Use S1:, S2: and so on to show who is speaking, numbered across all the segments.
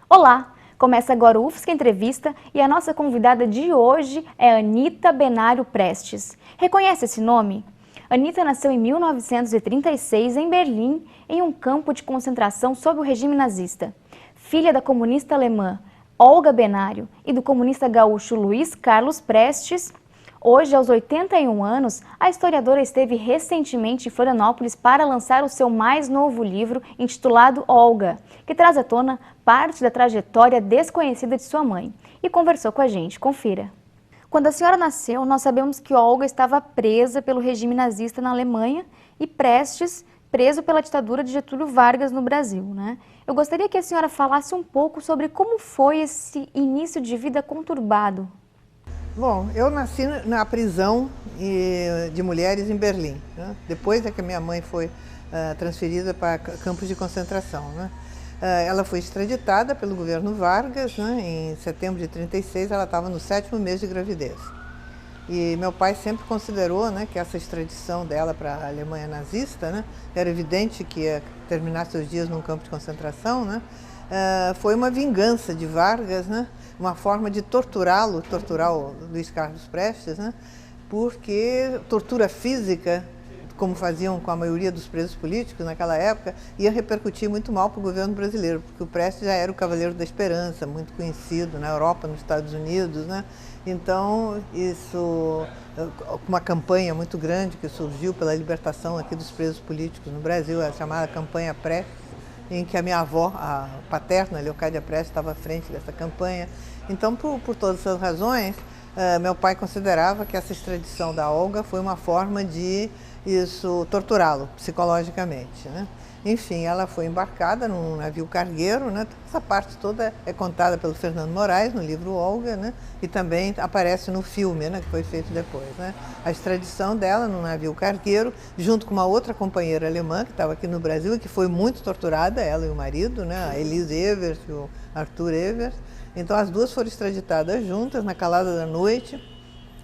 S1: Olá! Começa agora o UFSC Entrevista e a nossa convidada de hoje é Anita Benário Prestes. Reconhece esse nome? Anita nasceu em 1936 em Berlim, em um campo de concentração sob o regime nazista. Filha da comunista alemã Olga Benário e do comunista gaúcho Luiz Carlos Prestes, hoje, aos 81 anos, a historiadora esteve recentemente em Florianópolis para lançar o seu mais novo livro, intitulado Olga, que traz à tona parte da trajetória desconhecida de sua mãe. E conversou com a gente. Confira. Quando a senhora nasceu, nós sabemos que Olga estava presa pelo regime nazista na Alemanha e Prestes preso pela ditadura de Getúlio Vargas no Brasil, né? Eu gostaria que a senhora falasse um pouco sobre como foi esse início de vida conturbado.
S2: Bom, eu nasci na prisão de mulheres em Berlim, né? Depois é que a minha mãe foi transferida para campos de concentração, né? Ela foi extraditada pelo governo Vargas, né? Em setembro de 1936, ela estava no 7º mês de gravidez. E meu pai sempre considerou, né, que essa extradição dela para a Alemanha nazista, né, era evidente que ia terminar seus dias num campo de concentração, né? Foi uma vingança de Vargas, né? Uma forma de torturar o Luiz Carlos Prestes, né? Porque tortura física, como faziam com a maioria dos presos políticos naquela época, ia repercutir muito mal para o governo brasileiro, porque o Prestes já era o Cavaleiro da Esperança, muito conhecido na Europa, nos Estados Unidos, né? Então, isso, uma campanha muito grande que surgiu pela libertação aqui dos presos políticos no Brasil, a chamada campanha Prestes, em que a minha avó, a paterna, Leocádia Prestes, estava à frente dessa campanha. Então, por todas essas razões, meu pai considerava que essa extradição da Olga foi uma forma de torturá-lo psicologicamente, né? Enfim, ela foi embarcada num navio cargueiro, né? Essa parte toda é contada pelo Fernando Moraes no livro Olga, né? E também aparece no filme, né? Que foi feito depois, né? A extradição dela num navio cargueiro, junto com uma outra companheira alemã que estava aqui no Brasil e que foi muito torturada, ela e o marido, né? A Elise Evers e o Arthur Evers. Então as duas foram extraditadas juntas na calada da noite,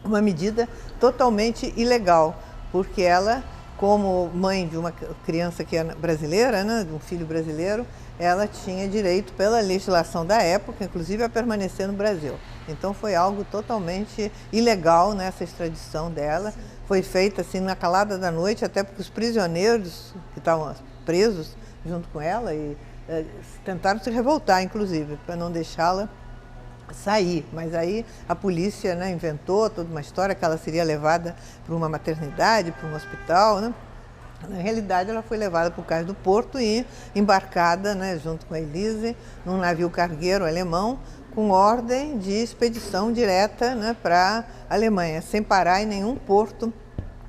S2: uma medida totalmente ilegal, porque ela, como mãe de uma criança que é brasileira, né, de um filho brasileiro, ela tinha direito, pela legislação da época, inclusive, a permanecer no Brasil. Então foi algo totalmente ilegal, né, essa extradição dela. Foi feita assim na calada da noite, até porque os prisioneiros que estavam presos junto com ela tentaram se revoltar, inclusive, para não deixá-la sair, mas aí a polícia, né, inventou toda uma história que ela seria levada para uma maternidade, para um hospital, né? Na realidade, ela foi levada para o cais do Porto e embarcada, né, junto com a Elise, num navio cargueiro alemão, com ordem de expedição direta, né, para a Alemanha, sem parar em nenhum porto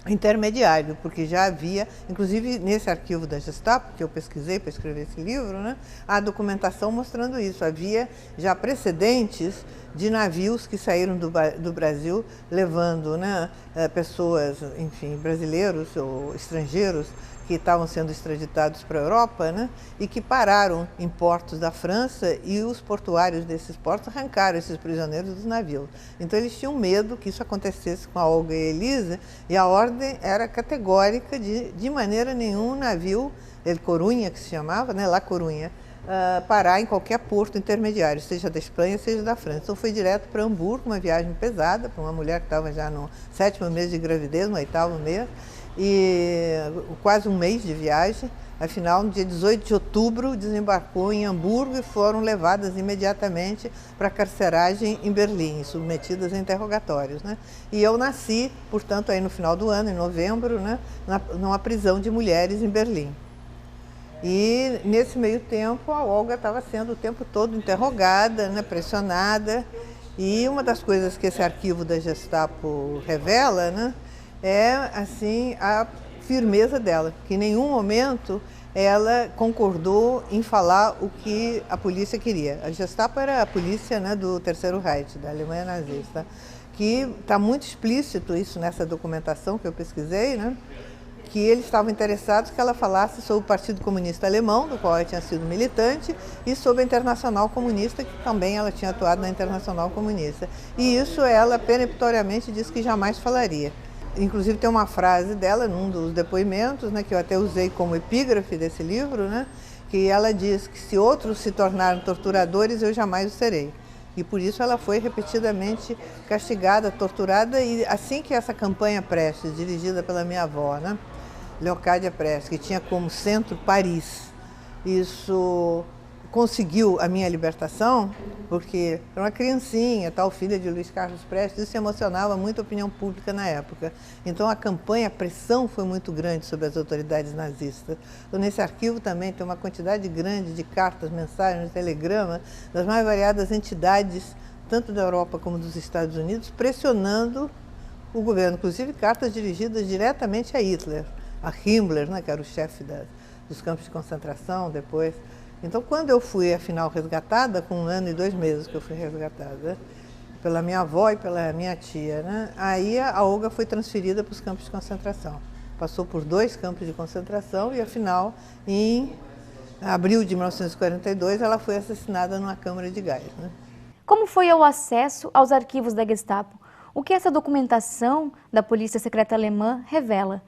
S2: intermediário, porque já havia, inclusive nesse arquivo da Gestapo, que eu pesquisei para escrever esse livro, né, a documentação mostrando isso. Havia já precedentes de navios que saíram do Brasil levando, né, pessoas, enfim, brasileiros ou estrangeiros que estavam sendo extraditados para a Europa, né, e que pararam em portos da França e os portuários desses portos arrancaram esses prisioneiros dos navios. Então eles tinham medo que isso acontecesse com a Olga e a Elisa, e a ordem era categórica de maneira nenhuma um navio, El Corunha que se chamava, né, La Corunha, parar em qualquer porto intermediário, seja da Espanha, seja da França. Então foi direto para Hamburgo, uma viagem pesada, para uma mulher que estava já no 7º mês de gravidez, no 8º mês, e quase um mês de viagem. Afinal, no dia 18 de outubro, desembarcou em Hamburgo e foram levadas imediatamente para a carceragem em Berlim, submetidas a interrogatórios, né? E eu nasci, portanto, aí no final do ano, em novembro, né, numa prisão de mulheres em Berlim. E nesse meio tempo, a Olga estava sendo o tempo todo interrogada, né, pressionada. E uma das coisas que esse arquivo da Gestapo revela, né, é assim, a firmeza dela, que em nenhum momento ela concordou em falar o que a polícia queria. A Gestapo era a polícia, né, do Terceiro Reich, da Alemanha nazista, que está muito explícito isso nessa documentação que eu pesquisei, né, que eles estavam interessados que ela falasse sobre o Partido Comunista Alemão, do qual ela tinha sido militante, e sobre a Internacional Comunista, que também ela tinha atuado na Internacional Comunista. E isso ela peremptoriamente disse que jamais falaria. Inclusive tem uma frase dela num dos depoimentos, né, que eu até usei como epígrafe desse livro, né, que ela diz que se outros se tornaram torturadores, eu jamais o serei. E por isso ela foi repetidamente castigada, torturada, e assim que essa campanha Prestes, dirigida pela minha avó, né, Leocádia Prestes, que tinha como centro Paris, isso conseguiu a minha libertação, porque era uma criancinha, tal, filha de Luiz Carlos Prestes, isso emocionava muito a opinião pública na época. Então a campanha, a pressão foi muito grande sobre as autoridades nazistas. Então, nesse arquivo também tem uma quantidade grande de cartas, mensagens, telegramas das mais variadas entidades, tanto da Europa como dos Estados Unidos, pressionando o governo, inclusive cartas dirigidas diretamente a Hitler, a Himmler, né, que era o chefe dos campos de concentração depois. Então, quando eu fui, afinal, resgatada, com 1 ano e 2 meses que eu fui resgatada, pela minha avó e pela minha tia, né, aí a Olga foi transferida para os campos de concentração. Passou por 2 campos de concentração e, afinal, em abril de 1942, ela foi assassinada numa câmara de gás, né.
S1: Como foi o acesso aos arquivos da Gestapo? O que essa documentação da Polícia Secreta Alemã revela?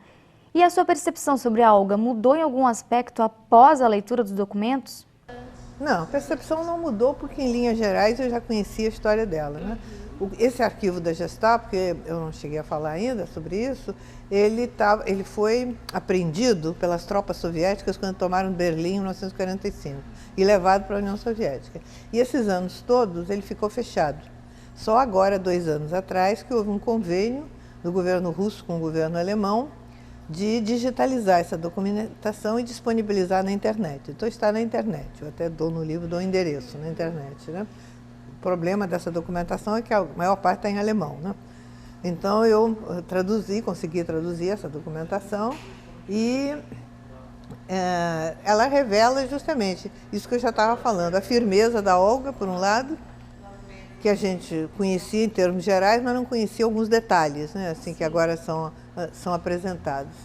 S1: E a sua percepção sobre a Olga mudou em algum aspecto após a leitura dos documentos?
S2: Não, a percepção não mudou porque, em linhas gerais, eu já conhecia a história dela, né? Esse arquivo da Gestapo, porque eu não cheguei a falar ainda sobre isso, ele foi apreendido pelas tropas soviéticas quando tomaram Berlim em 1945 e levado para a União Soviética. E esses anos todos ele ficou fechado. Só agora, 2 anos atrás, que houve um convênio do governo russo com o governo alemão de digitalizar essa documentação e disponibilizar na internet. Então está na internet, eu até dou no livro, dou o endereço na internet, né? O problema dessa documentação é que a maior parte está em alemão, né? Então eu consegui traduzir essa documentação e ela revela justamente isso que eu já estava falando, a firmeza da Olga, por um lado, que a gente conhecia em termos gerais, mas não conhecia alguns detalhes, né, assim, que agora são apresentados.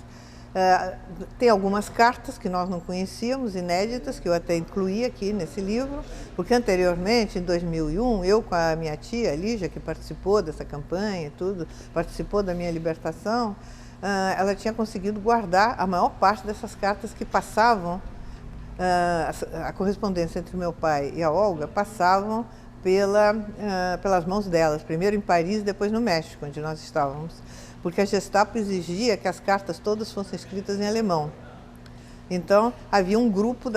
S2: Tem algumas cartas que nós não conhecíamos, inéditas, que eu até incluí aqui nesse livro, porque anteriormente, em 2001, eu com a minha tia, Lígia, que participou dessa campanha e tudo, participou da minha libertação, ela tinha conseguido guardar a maior parte dessas cartas que passavam, a correspondência entre meu pai e a Olga, passavam pelas mãos delas, primeiro em Paris e depois no México, onde nós estávamos, porque a Gestapo exigia que as cartas todas fossem escritas em alemão. Então, havia um grupo,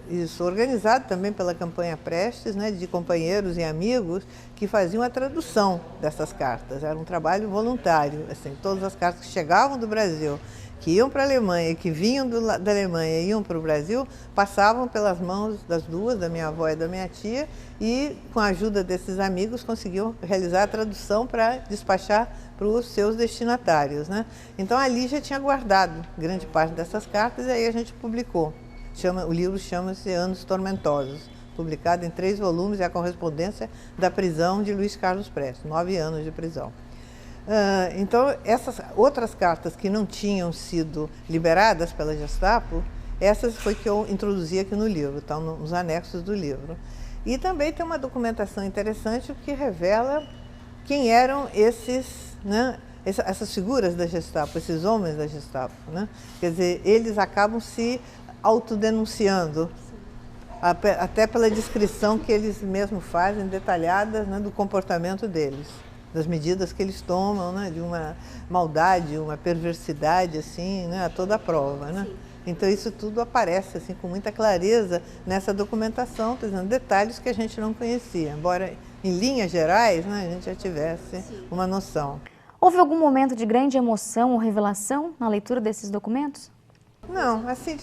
S2: isso organizado também pela campanha Prestes, né, de companheiros e amigos, que faziam a tradução dessas cartas. Era um trabalho voluntário, assim, todas as cartas que chegavam do Brasil, que iam para a Alemanha, que vinham da Alemanha e iam para o Brasil, passavam pelas mãos das duas, da minha avó e da minha tia, e com a ajuda desses amigos conseguiam realizar a tradução para despachar para os seus destinatários, né? Então a Lígia tinha guardado grande parte dessas cartas e aí a gente publicou. O livro chama-se Anos Tormentosos, publicado em 3 volumes, é a correspondência da prisão de Luiz Carlos Prestes, 9 anos de prisão. Então, essas outras cartas que não tinham sido liberadas pela Gestapo, essas foi que eu introduzi aqui no livro, estão nos anexos do livro. E também tem uma documentação interessante que revela quem eram essas figuras da Gestapo, esses homens da Gestapo, né? Quer dizer, eles acabam se autodenunciando, até pela descrição que eles mesmos fazem, detalhadas, né, do comportamento deles, das medidas que eles tomam, né, de uma maldade, uma perversidade, assim, né, a toda prova, né? Então isso tudo aparece assim com muita clareza nessa documentação, dizendo detalhes que a gente não conhecia, embora em linhas gerais, né, a gente já tivesse uma noção.
S1: Houve algum momento de grande emoção ou revelação na leitura desses documentos?
S2: Não, assim,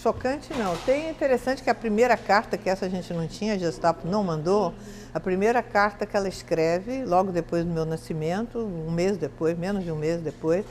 S2: chocante não. Tem interessante que a primeira carta, que essa a gente não tinha, a Gestapo não mandou, a primeira carta que ela escreve, logo depois do meu nascimento, um mês depois, menos de um mês depois,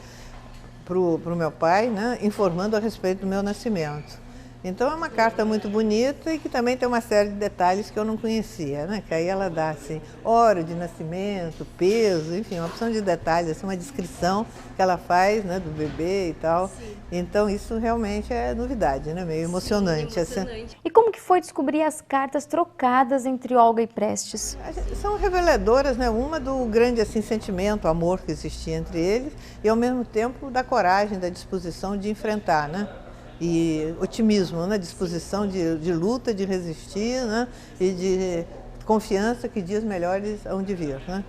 S2: para o meu pai, né, informando a respeito do meu nascimento. Então é uma carta muito bonita e que também tem uma série de detalhes que eu não conhecia, né? Que aí ela dá assim, hora de nascimento, peso, enfim, uma opção de detalhes, assim, uma descrição que ela faz, né, do bebê e tal. Sim. Então isso realmente é novidade, né? Meio emocionante.
S1: Emocionante. E como que foi descobrir as cartas trocadas entre Olga e Prestes?
S2: São reveladoras, né? Uma do grande assim, sentimento, amor que existia entre eles e ao mesmo tempo da coragem, da disposição de enfrentar, né? E otimismo, né? Disposição de luta, de resistir, né? E de confiança que dias melhores hão de vir, né?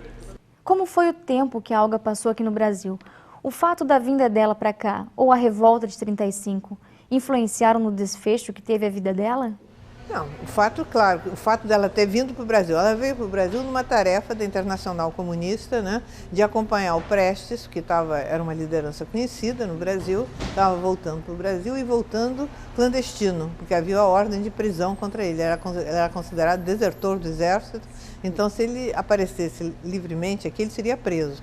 S1: Como foi o tempo que a Olga passou aqui no Brasil? O fato da vinda dela para cá, ou a revolta de 35, influenciaram no desfecho que teve a vida dela?
S2: Não, o fato, claro, o fato dela ter vindo para o Brasil, ela veio para o Brasil numa tarefa da Internacional Comunista, né, de acompanhar o Prestes, que era uma liderança conhecida no Brasil, estava voltando para o Brasil e voltando clandestino, porque havia a ordem de prisão contra ele, ele era considerado desertor do exército, então se ele aparecesse livremente aqui, ele seria preso.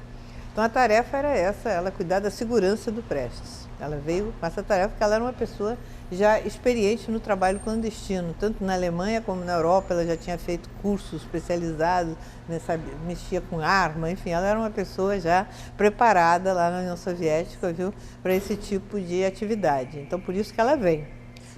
S2: Então a tarefa era essa, ela cuidar da segurança do Prestes. Ela veio com essa tarefa porque ela era uma pessoa já experiente no trabalho clandestino, tanto na Alemanha como na Europa. Ela já tinha feito cursos especializados, né, mexia com arma, enfim, ela era uma pessoa já preparada lá na União Soviética, viu, para esse tipo de atividade. Então, por isso que ela vem.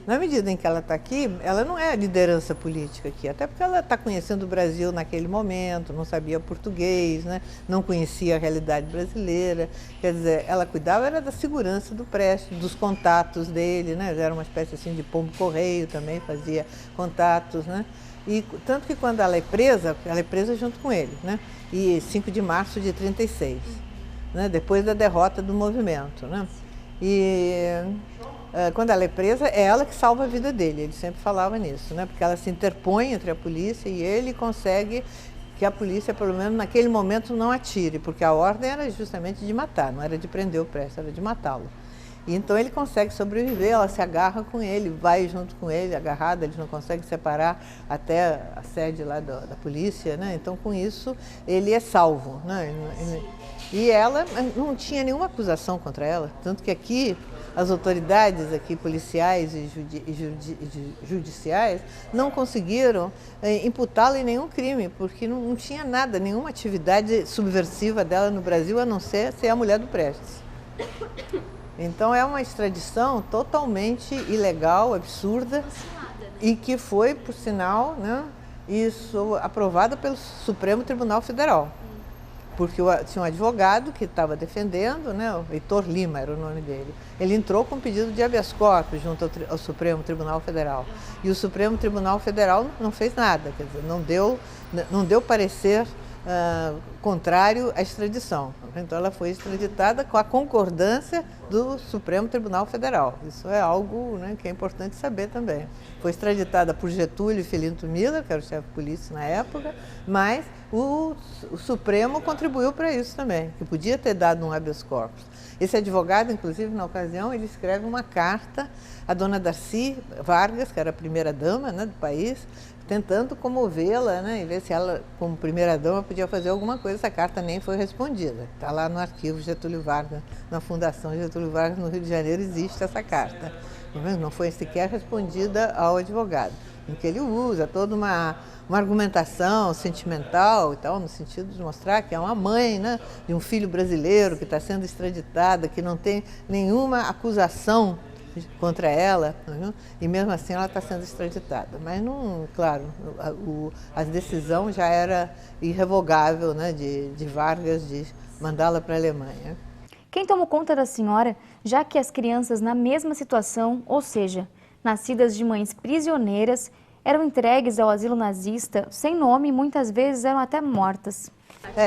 S2: Na medida em que ela está aqui, ela não é a liderança política aqui, até porque ela está conhecendo o Brasil naquele momento, não sabia português, né? Não conhecia a realidade brasileira, quer dizer, ela cuidava era da segurança do Prestes, dos contatos dele, né? Ele era uma espécie assim de pombo-correio também, fazia contatos, né? E tanto que quando ela é presa junto com ele, né? E 5 de março de 36, né? Depois da derrota do movimento, né? Quando ela é presa, é ela que salva a vida dele, ele sempre falava nisso, né? Porque ela se interpõe entre a polícia e ele consegue que a polícia, pelo menos naquele momento, não atire, porque a ordem era justamente de matar, não era de prender o Prestes, era de matá-lo. E então ele consegue sobreviver, ela se agarra com ele, vai junto com ele, agarrada, eles não conseguem separar até a sede lá da polícia, né? Então com isso ele é salvo, né? E ela não tinha nenhuma acusação contra ela, tanto que aqui as autoridades aqui, policiais e judiciais, não conseguiram imputá-la em nenhum crime, porque não tinha nada, nenhuma atividade subversiva dela no Brasil, a não ser a mulher do Prestes. Então é uma extradição totalmente ilegal, absurda, e que foi, por sinal, né, isso aprovada pelo Supremo Tribunal Federal. Porque tinha um advogado que estava defendendo, né, o Heitor Lima era o nome dele. Ele entrou com um pedido de habeas corpus junto ao Supremo Tribunal Federal. E o Supremo Tribunal Federal não fez nada, quer dizer, não deu parecer contrário à extradição. Então ela foi extraditada com a concordância do Supremo Tribunal Federal. Isso é algo, né, que é importante saber também. Foi extraditada por Getúlio e Filinto Miller, que era o chefe de polícia na época, mas o Supremo contribuiu para isso também, que podia ter dado um habeas corpus. Esse advogado, inclusive, na ocasião, ele escreve uma carta à dona Darcy Vargas, que era a primeira-dama, né, do país, tentando comovê-la, né, e ver se ela, como primeira-dama, podia fazer alguma coisa. Essa carta nem foi respondida. Está lá no arquivo Getúlio Vargas, na Fundação Getúlio Vargas, no Rio de Janeiro, existe essa carta. Não foi sequer respondida ao advogado, em que ele usa toda uma argumentação sentimental e tal, no sentido de mostrar que é uma mãe, né, de um filho brasileiro que está sendo extraditada, que não tem nenhuma acusação contra ela, e mesmo assim ela está sendo extraditada. Mas, não, claro, a decisão já era irrevogável, né, de Vargas de mandá-la para a Alemanha.
S1: Quem tomou conta da senhora, já que as crianças na mesma situação, ou seja, nascidas de mães prisioneiras, eram entregues ao asilo nazista sem nome e muitas vezes eram até mortas?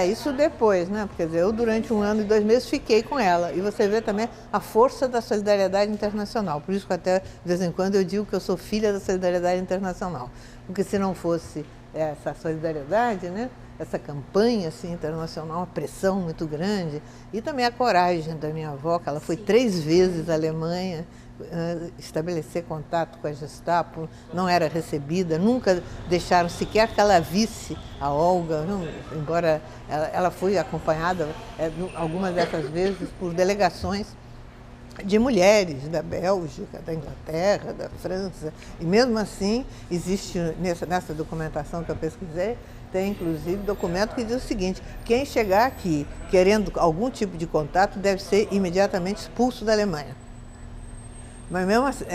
S2: Isso depois, né? Porque eu durante 1 ano e 2 meses fiquei com ela. E você vê também a força da solidariedade internacional. Por isso que até de vez em quando eu digo que eu sou filha da solidariedade internacional. Porque se não fosse essa solidariedade, né, essa campanha assim, internacional, uma pressão muito grande, e também a coragem da minha avó, que ela foi 3 vezes à Alemanha, estabelecer contato com a Gestapo, não era recebida, nunca deixaram sequer que ela visse a Olga, embora ela foi acompanhada algumas dessas vezes por delegações de mulheres da Bélgica, da Inglaterra, da França. E mesmo assim, existe nessa documentação que eu pesquisei, tem inclusive documento que diz o seguinte: quem chegar aqui querendo algum tipo de contato deve ser imediatamente expulso da Alemanha. Mas mesmo assim,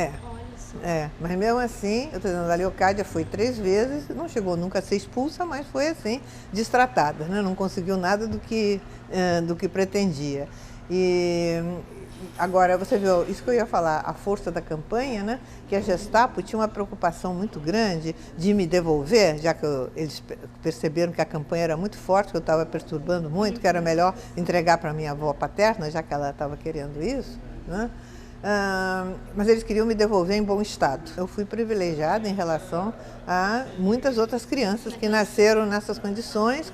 S2: mas mesmo assim, eu estou dizendo, a Leocádia foi 3 vezes, não chegou nunca a ser expulsa, mas foi assim, destratada, né? Não conseguiu nada do que pretendia. E agora, você viu, isso que eu ia falar, a força da campanha, né? Que a Gestapo tinha uma preocupação muito grande de me devolver, já que eles perceberam que a campanha era muito forte, que eu estava perturbando muito, que era melhor entregar para minha avó paterna, já que ela estava querendo isso, né? Mas eles queriam me devolver em bom estado. Eu fui privilegiada em relação a muitas outras crianças que nasceram nessas condições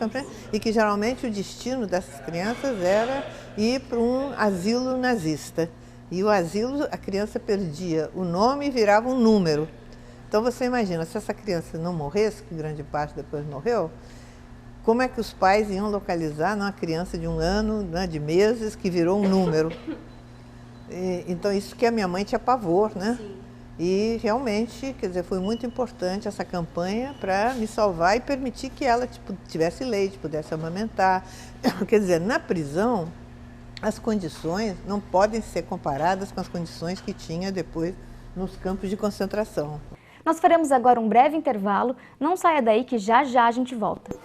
S2: e que geralmente o destino dessas crianças era ir para um asilo nazista. E o asilo, a criança perdia o nome e virava um número. Então você imagina, se essa criança não morresse, que grande parte depois morreu, como é que os pais iam localizar uma criança de 1 ano, né, de meses, que virou um número? Então, isso que a minha mãe tinha pavor, né? Sim. E realmente, quer dizer, foi muito importante essa campanha para me salvar e permitir que ela tivesse leite, pudesse amamentar. Quer dizer, na prisão, as condições não podem ser comparadas com as condições que tinha depois nos campos de concentração.
S1: Nós faremos agora um breve intervalo. Não saia daí que já já a gente volta.